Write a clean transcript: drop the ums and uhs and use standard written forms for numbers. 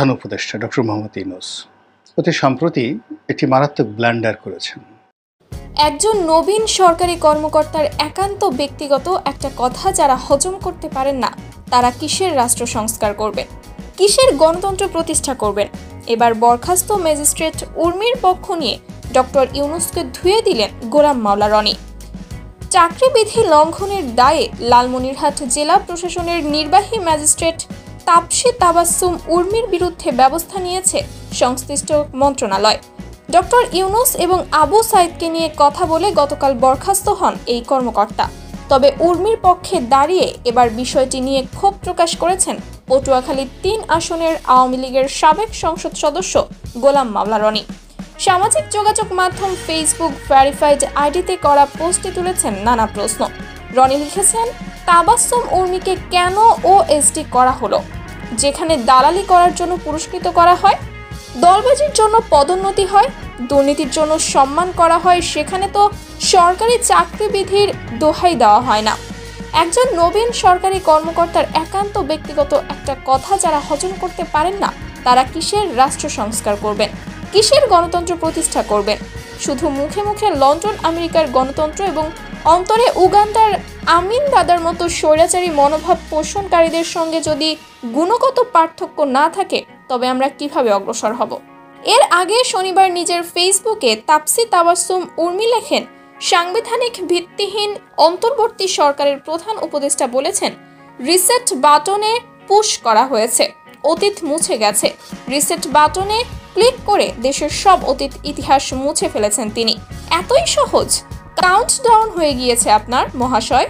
প্রধান উপদেষ্টা ডক্টর মোহাম্মদ ইউনূস অতি সম্প্রতি একটি মারাত্মক ব্ল্যান্ডার করেছেন। একজন নবীন সরকারি কর্মকর্তার একান্ত ব্যক্তিগত একটা কথা যারা হজম করতে পারেন না, তারা কিসের রাষ্ট্র সংস্কার করবেন, কিসের গণতন্ত্র প্রতিষ্ঠা করবেন? এবার বরখাস্ত ম্যাজিস্ট্রেট উর্মির পক্ষ নিয়ে ডক্টর ইউনূসকে ধুয়ে দিলেন গোলাম মাওলা রনি। চাকরিবিধি লঙ্ঘনের দায়ে লালমনিরহাট জেলা প্রশাসনের নির্বাহী ম্যাজিস্ট্রেট তাপসী তাবাসসুম উর্মির বিরুদ্ধে ব্যবস্থা নিয়েছে সংশ্লিষ্ট মন্ত্রণালয়। ডক্টর ইউনূস এবং আবু সাইদকে নিয়ে কথা বলে গতকাল বরখাস্ত হন এই কর্মকর্তা। তবে উর্মির পক্ষে দাঁড়িয়ে এবার বিষয়টি নিয়ে ক্ষোভ প্রকাশ করেছেন পটুয়াখালী ৩ আসনের আওয়ামী লীগের সাবেক সংসদ সদস্য গোলাম মাওলা রনি। সামাজিক যোগাযোগ মাধ্যম ফেসবুক ভেরিফাইড আইডিতে করা পোস্টে তুলেছেন নানা প্রশ্ন। রনি লিখেছেন, তাবাসসুম উর্মিকে কেন ওএসডি করা হলো? যেখানে দালালি করার জন্য পুরস্কৃত করা হয়, দলবাজির জন্য পদোন্নতি হয়, দুর্নীতির জন্য সম্মান করা হয়, সেখানে তো সরকারি চাকরিবিধির দোহাই দেওয়া হয় না। একজন নবীন সরকারি কর্মকর্তার একান্ত ব্যক্তিগত একটা কথা যারা হজম করতে পারেন না, তারা কিসের রাষ্ট্র সংস্কার করবেন, কিসের গণতন্ত্র প্রতিষ্ঠা করবেন? শুধু মুখে মুখে লন্ডন আমেরিকার গণতন্ত্র এবং অন্তরে উগান্ডার আমিন দাদার মতো স্বৈরাচারী মনোভাব পোষণকারীদের সঙ্গে যদি গুণগত পার্থক্য না থাকে, তবে আমরা কিভাবে অগ্রসর হব? এর আগে শনিবার নিজের ফেসবুকে তাপসী তাবাসসুম উর্মি লেখেন, সাংবিধানিক ভিত্তিহীন অন্তর্বর্তী সরকারের প্রধান উপদেষ্টা বলেছেন, রিসেট বাটনে পুশ করা হয়েছে, অতীত মুছে গেছে। রিসেট বাটনে ক্লিক করে দেশের সব অতীত ইতিহাস মুছে ফেলেছেন তিনি। এতই সহজ? কাউন্টডাউন হয়ে গিয়েছে আপনার মহাশয়।